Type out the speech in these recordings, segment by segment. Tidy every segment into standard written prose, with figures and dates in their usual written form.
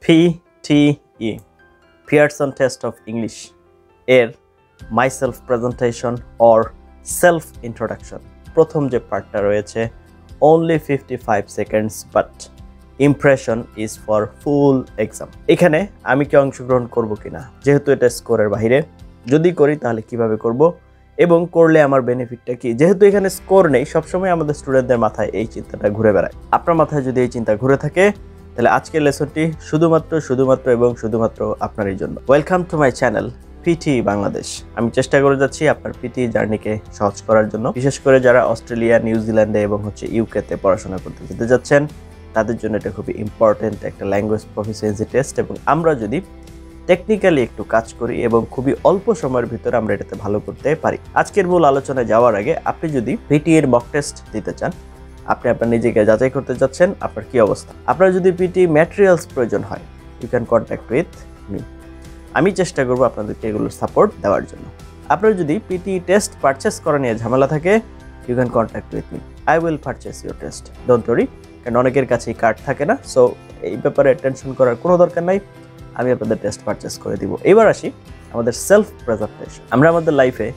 PTE Pearson Test of English এর my self presentation or self introduction প্রথম যে পার্টটা রয়েছে only 55 seconds but impression is for full exam। এখানে আমি কি অংশগ্রহণ করব কিনা, যেহেতু এটা স্কোরের বাইরে, যদি করি তাহলে কিভাবে করব এবং করলে আমার বেনিফিটটা কি। যেহেতু এখানে স্কোর নেই, সবসময় আমাদের স্টুডেন্টদের মাথায় এই চিন্তাটা ঘুরে বেড়ায়। আপনার মাথায় যদি এই চিন্তা ঘুরে থাকে তাহলে আজকের লেসনটি শুধুমাত্র এবং শুধুমাত্র আপনারই জন্য। Welcome to my channel PTE Bangladesh. আমি চেষ্টা করে যাচ্ছি আপনার PTE জার্নিকে সহজ করার জন্য, বিশেষ করে যারা অস্ট্রেলিয়া, নিউজিল্যান্ডে এবং ইউকেতে পড়াশোনা করতে যেতে যাচ্ছেন তাদের জন্য এটা খুবই ইম্পর্টেন্ট একটা ল্যাঙ্গুয়েজ প্রফিসিয়েন্সি টেস্ট। এবং আমরা যদি টেকনিক্যালি একটু কাজ করি এবং খুবই অল্প সময়ের ভিতরে আমরা এটাতে ভালো করতে পারি। আজকের মূল আলোচনায় যাওয়ার আগে আপনি যদি PTE এর মক টেস্ট দিতে চান, আপনি আপনার নিজেকে যাচাই করতে যাচ্ছেন আপনার কি অবস্থা। আপনার যদি PTE ম্যাটেরিয়ালস প্রয়োজন হয়, you can contact with me. আমি চেষ্টা করব আপনাদেরকে এগুলোর সাপোর্ট দেওয়ার জন্য। আপনার যদি PTE টেস্ট পারচেস করা নিয়ে ঝামেলা থাকে, you can contact with me, I will purchase your test, don't worry. কারণ অনেকের কাছেই কার্ড থাকে না, সো এই ব্যাপারে টেনশন করার কোনো দরকার নাই, আমি আপনাদের টেস্ট পারচেস করে দিব। এবার আসি আমাদের সেলফ প্রেজেন্টেশন। আমরা আমাদের লাইফে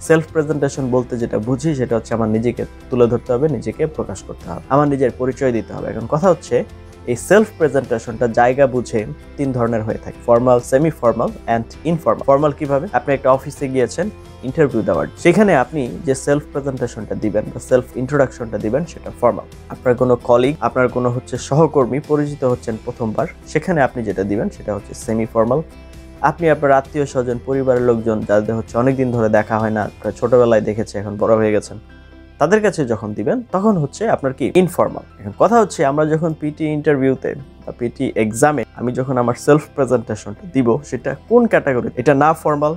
সেলফ প্রেজেন্টেশন বলতে যেটা বুঝি সেটা হচ্ছে আমার নিজেকে তুলে ধরতে হবে, নিজেকে প্রকাশ করতে হবে, আমার নিজের পরিচয় দিতে হবে। এখন কথা হচ্ছে এই সেলফ প্রেজেন্টেশনটা জায়গা বুঝে তিন ধরনের হয়ে থাকে, formal, semi formal and informal. Formal কিভাবে? আপনি একটা অফিসে গিয়েছেন ইন্টারভিউ দেওয়ার, সেখানে আপনি যে সেলফ প্রেজেন্টেশনটা দিবেন বা সেলফ ইন্ট্রোডাকশনটা দিবেন সেটা ফর্মাল। আপনার কোনো কলিগ, আপনার কোনো সহকর্মী পরিচিত হচ্ছেন প্রথমবার, সেখানে আপনি যেটা দিবেন সেটা হচ্ছে সেমি ফর্মাল। আপনি আপনার আত্মীয় স্বজন, পরিবারের লোকজন যাদের অনেকদিন ধরে দেখা হয় না, ছোটবেলায় দেখেছে, এখন বড় হয়ে গেছেন, তাদের কাছে যখন দিবেন তখন হচ্ছে আপনার কি ইনফর্মাল। এখন কথা হচ্ছে আমরা যখন PTE ইন্টারভিউতে বা PTE এক্সামে আমি যখন আমার সেলফ প্রেজেন্টেশনটা দিব সেটা কোন ক্যাটাগরি? এটা না ফর্মাল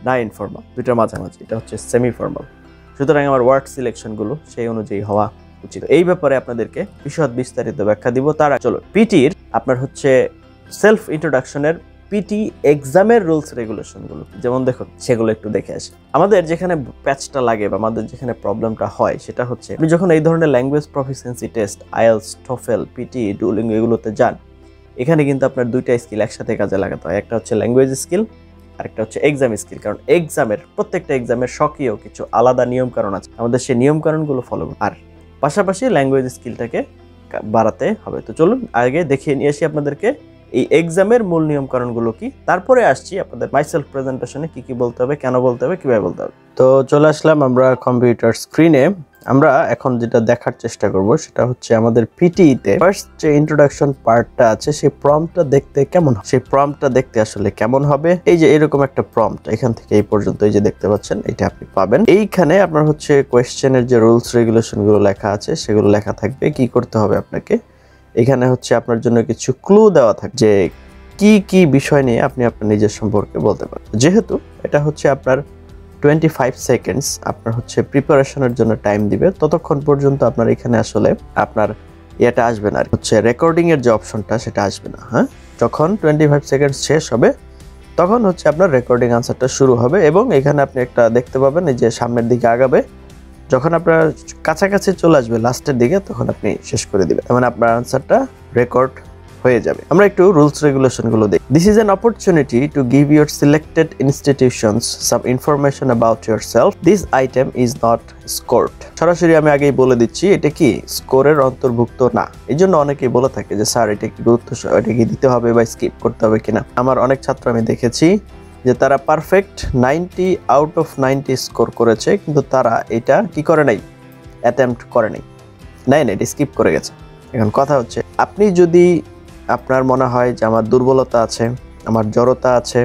না ইনফর্মাল, দুইটার মাঝামাঝি, এটা হচ্ছে সেমি ফর্মাল। সুতরাং আমার ওয়ার্ড সিলেকশনগুলো সেই অনুযায়ী হওয়া উচিত। এই ব্যাপারে আপনাদেরকে বিস্তারিত ব্যাখ্যা দিব। তারা চলো PTEর আপনার সেলফ ইন্ট্রোডাকশনের PTE এক্সামের রুলস রেগুলেশনগুলো যেমন দেখুন, সেগুলো একটু দেখে আসি। আমাদের যেখানে প্যাচটা লাগে বা আমাদের যেখানে প্রবলেমটা হয় সেটা হচ্ছে আপনি যখন এই ধরনের language proficiency test, IELTS, TOEFL, PTE, Duolingo এগুলোতে যান, এখানে কিন্তু আপনার দুইটা স্কিল একসাথে কাজে লাগাতে হয়। একটা হচ্ছে ল্যাঙ্গুয়েজ স্কিল আর একটা হচ্ছে এক্সাম স্কিল। কারণ প্রত্যেকটা এক্সামের স্বকীয় কিছু আলাদা নিয়মকানুন আছে, আমাদের সেই নিয়মকানুনগুলো ফলো করতে আর পাশাপাশি ল্যাঙ্গুয়েজ স্কিলটাকে বাড়াতে হবে। তো চলুন আগে দেখিয়ে নিয়ে আসি আপনাদেরকে এই এক্সামের মূল নিয়ম কারণগুলো কি, তারপরে আসছি আপনাদের মাই সেলফ প্রেজেন্টেশনে কি কি বলতে হবে, কেন বলতে হবে, কিভাবে বলতে হবে। তো চলে আসলাম আমরা কম্পিউটার স্ক্রিনে। আমরা এখন যেটা দেখার চেষ্টা করব সেটা হচ্ছে আমাদের PTE তে ফার্স্ট যে ইন্ট্রোডাকশন পার্টটা আছে সেই প্রম্পটটা দেখতে কেমন হবে, সেই প্রম্পটটা দেখতে আসলে কেমন হবে। এই যে এরকম একটা প্রম্পট এখান থেকে এই পর্যন্ত এই যে দেখতে পাচ্ছেন, এটা আপনি পাবেন। এইখানে আপনার কোয়েশ্চেনের যে রুলস রেগুলেশন গুলো লেখা আছে সেগুলো লেখা থাকবে। কি করতে হবে আপনাকে, এখানে আপনার জন্য কিছু ক্লু দেওয়া থাকে যে কি কি বিষয় নিয়ে আপনি আপনার নিজের সম্পর্কে বলতে পারেন। যেহেতু এটা আপনার 25 সেকেন্ডস আপনার প্রিপারেশনের জন্য টাইম দিবে, ততক্ষণ পর্যন্ত আপনার এখানে আপনার এটা আসবে না, রেকর্ডিং এর যে অপশনটা সেটা আসবে না। হ্যাঁ, যখন 25 সেকেন্ডস শেষ হবে তখন আপনার রেকর্ডিং আনসারটা শুরু হবে এবং এখানে আপনি একটা দেখতে পাবেন এই যে সামনের দিকে আগাবে। যখন আপনার কাছাকাছি চলে আসবে লাস্টের দিকে তখন আপনি শেষ করে দিবেন, মানে আপনার আনসারটা রেকর্ড হয়ে যাবে। আমরা একটু রুলস রেগুলেশন গুলো দেখি। This is an opportunity to give your selected institutions some information about yourself. This item is not scored. সরাসরি আমি আগেই বলে দিচ্ছি এটা কি স্কোরের অন্তর্ভুক্ত না। এই জন্য অনেকেই বলে থাকে যে স্যার এটা কি এটা কি দিতে হবে বা স্কিপ করতে হবে কিনা। আমার অনেক ছাত্র আমি দেখেছি যে তারা পারফেক্ট 90 আউট অফ 90 স্কোর করেছে, কিন্তু তারা এটা কি করে নাই, অ্যাটেম্প্ট করে নাই, এটা স্কিপ করে গেছে। এখন কথা হচ্ছে আপনি যদি আপনার মনে হয় যে আমার দুর্বলতা আছে, আমার জড়তা আছে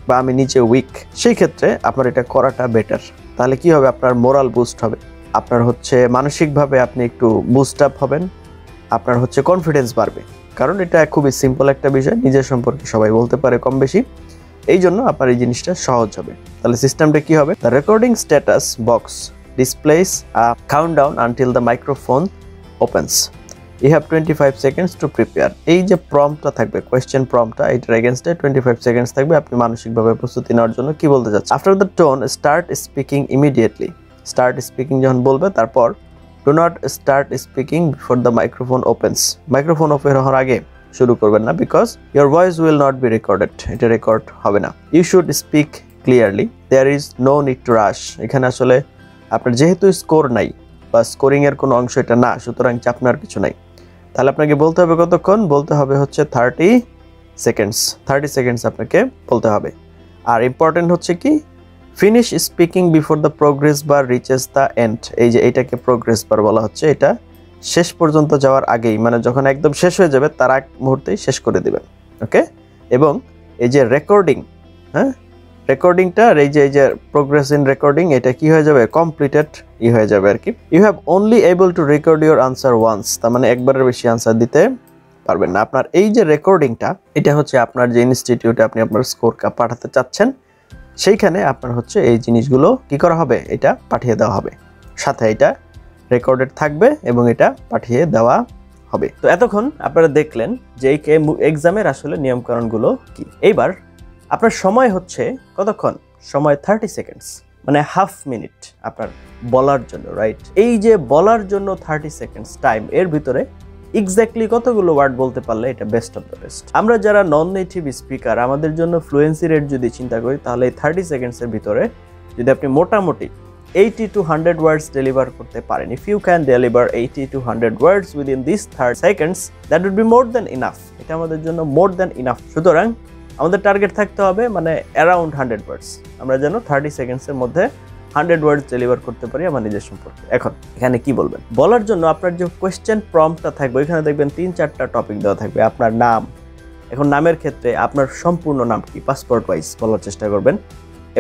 বা আমি নিচে উইক, সেই ক্ষেত্রে আপনার এটা করাটা বেটার। তাহলে কি হবে, আপনার মোরাল বুস্ট হবে, আপনার মানসিকভাবে আপনি একটু বুস্ট আপ হবেন, আপনার কনফিডেন্স বাড়বে। কারণ এটা খুবই সিম্পল একটা বিষয়, নিজের সম্পর্কে সবাই বলতে পারে কম বেশি, এই জন্য আপনার এই জিনিসটা সহজ হবে। তাহলে সিস্টেমটা কি হবে, the recording status box displays a countdown until the microphone opens. You have 25 seconds to prepare. এই যে প্রম্পটটা থাকবে, কোয়েশ্চেন প্রম্পটটা, এটার এগেইনস্টে 25 সেকেন্ডস থাকবে আপনি মানসিকভাবে প্রস্তুতি নেওয়ার জন্য কি বলতে চাচ্ছেন। After the tone start speaking immediately. Start speaking যখন বলবে তারপর do not start speaking before the microphone opens. Microphone open হওয়ার আগে শুরু করবেন না, because your voice will not be recorded, এটা রেকর্ড হবে না। You should speak clearly, there is no need to rush. এখানে আসলে আপনার যেহেতু স্কোর নাই বা স্কোরিং এর কোনো অংশ এটা না, সুতরাং চাপনার কিছু নাই। তাহলে আপনাকে বলতে হবে কতক্ষণ? বলতে হবে হচ্ছে 30 সেকেন্ডস। 30 সেকেন্ডস আপনাকে বলতে হবে। আর ইম্পর্টেন্ট হচ্ছে কি, finish speaking before the progress bar reaches the end. এই যে এটাকে প্রোগ্রেস বার বলা হচ্ছে, এটা শেষ পর্যন্ত যাওয়ার আগেই, মানে যখন একদম শেষ হয়ে যাবে তার আগ মুহূর্তেই শেষ করে দিবেন। ওকে, এবং এই যে রেকর্ডিং, হ্যাঁ, রেকর্ডিংটা এই যে প্রোগ্রেস ইন রেকর্ডিং, এটা কি হয়ে যাবে? কমপ্লিটেড হয়ে যাবে আর কি। You have only able to record your answer once, তার মানে একবারের বেশি আনসার দিতে পারবেন না। আপনার এই যে রেকর্ডিংটা, এটা হচ্ছে আপনার যে ইনস্টিটিউটে আপনি আপনার স্কোর পাঠাতে চাচ্ছেন, সেইখানে আপনার হচ্ছে এই জিনিসগুলো কি করা হবে? এটা পাঠিয়ে দেওয়া হবে, সাথে এটা রেকর্ডেড থাকবে এবং এটা পাঠিয়ে দেওয়া হবে। তো এতক্ষণ আপনারা দেখলেন যে এই এক্সামের আসলে নিয়মকানুনগুলো কি। এইবার আপনার সময় হচ্ছে কতক্ষণ? সময় 30 সেকেন্ডস, মানে হাফ মিনিট আপনার বলার জন্য, রাইট? এই যে বলার জন্য 30 সেকেন্ডস টাইম, এর ভিতরে এক্স্যাক্টলি কতগুলো ওয়ার্ড বলতে পারলে এটা বেস্ট অফ দ্য বেস্ট। আমরা যারা নন নেটিভ স্পিকার, আমাদের জন্য ফ্লুয়েন্সি রেট যদি চিন্তা করি, তাহলে এই 30 সেকেন্ডসের ভিতরে যদি আপনি মোটামুটি 80 to 100 ওয়ার্ডস ডেলিভার করতে পারেন, if you can deliver 80 to 100 words within this 30 seconds, that would be more than enough. এটা আমাদের জন্য মোর দ্যান ইনাফ। সুতরাং আমাদের টার্গেট থাকতে হবে মানে অ্যারাউন্ড 100 ওয়ার্ডস, আমরা যেন 30 সেকেন্ডসের মধ্যে 100 ওয়ার্ডস ডেলিভার করতে পারি আমার নিজের সম্পর্কে। এখন এখানে কি বলবেন? বলার জন্য আপনার যে কোয়েশ্চেন প্রম্পটটা থাকবে, এখানে দেখবেন 3-4টা টপিক দেওয়া থাকবে। আপনার নাম, এখন নামের ক্ষেত্রে আপনার সম্পূর্ণ নাম কি, পাসপোর্ট ওয়াইজ বলার চেষ্টা করবেন,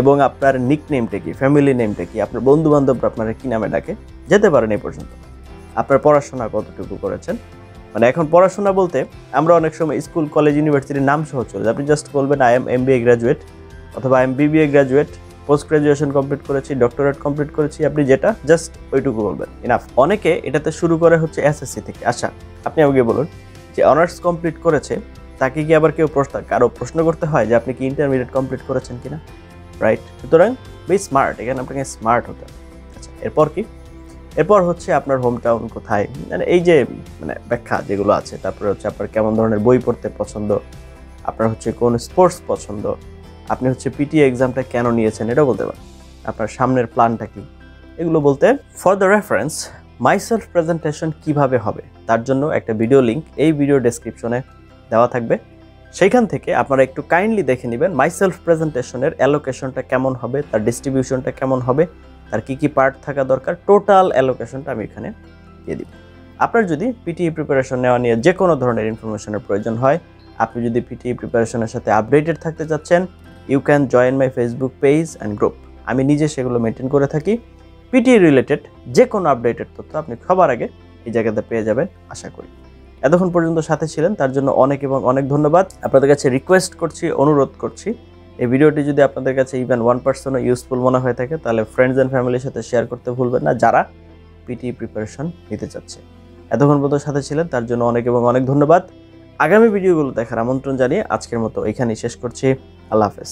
এবং আপনার নিকনেমটা কি, ফ্যামিলি নেমটা কি, আপনার বন্ধু বান্ধবরা আপনারা কি নামে ডাকে, যেতে পারেন এই পর্যন্ত। আপনার পড়াশোনা কতটুকু করেছেন, মানে এখন পড়াশোনা বলতে আমরা অনেক সময় স্কুল, কলেজ, ইউনিভার্সিটির নাম সহ চলে যায়। আপনি জাস্ট বলবেন আই এম MBA গ্র্যাজুয়েট অথবা I am BBA graduate, post graduation complete করেছি, ডক্টরেট কমপ্লিট করেছি, আপনি যেটা জাস্ট ওইটুকু বলবেন, ইনাফ। অনেকে এটাতে শুরু করে হচ্ছে SSC থেকে। আচ্ছা, আপনি আমাকে বলুন যে অনার্স কমপ্লিট করেছে, তাকে কি আবার কেউ কারো প্রশ্ন করতে হয় যে আপনি কি ইন্টারমিডিয়েট কমপ্লিট করেছেন কিনা, রাইট? সুতরাং বি স্মার্ট, এখানে আপনাকে স্মার্ট হতে হবে। আচ্ছা, এরপর কি? এরপর হচ্ছে আপনার হোম টাউন কোথায়, মানে এই যে মানে ব্যাখ্যা যেগুলো আছে। তারপরে হচ্ছে আপনার কেমন ধরনের বই পড়তে পছন্দ, আপনার হচ্ছে কোন স্পোর্টস পছন্দ, আপনি হচ্ছে PTE এক্সামটা কেন নিয়েছেন এটাও বলতে পারেন, আপনার সামনের প্ল্যানটা কি, এগুলো বলতে। For the reference, my self presentation কিভাবে হবে তার জন্য একটা ভিডিও লিঙ্ক এই ভিডিও ডেসক্রিপশনে দেওয়া থাকবে। সেইখান থেকে আপনারা একটু কাইন্ডলি দেখে নেবেন মাই সেলফ প্রেজেন্টেশনের অ্যালোকেশনটা কেমন হবে, তার ডিস্ট্রিবিউশনটা কেমন হবে, তার কি কি পার্ট থাকা দরকার, টোটাল অ্যালোকেশনটা আমি এখানে দিয়ে দিব। আপনার যদি PTE প্রিপারেশন নেওয়া নিয়ে যে কোনো ধরনের ইনফরমেশনের প্রয়োজন হয়, আপনি যদি PTE প্রিপারেশনের সাথে আপডেটেড থাকতে চাচ্ছেন, you can join my Facebook page and group. আমি নিজে সেগুলো মেনটেন করে থাকি। PTE রিলেটেড যে কোনো আপডেটেড তথ্য আপনি সবার আগে এই জায়গাতে পেয়ে যাবেন আশা করি। এতক্ষণ পর্যন্ত সাথে ছিলেন তার জন্য অনেক এবং অনেক ধন্যবাদ। আপনাদের কাছে রিকোয়েস্ট করছি, অনুরোধ করছি, এই ভিডিওটি যদি আপনাদের কাছে ইভেন 1%ও ইউজফুল মনে হয়ে থাকে, তাহলে ফ্রেন্ডস অ্যান্ড ফ্যামিলির সাথে শেয়ার করতে ভুলবেন না, যারা PTE প্রিপারেশন নিতে চাচ্ছে। এতক্ষণ পর্যন্ত সাথে ছিলেন তার জন্য অনেক এবং অনেক ধন্যবাদ। আগামী ভিডিওগুলো দেখার আমন্ত্রণ জানিয়ে আজকের মতো এখানেই শেষ করছি। আল্লাহ হাফেজ।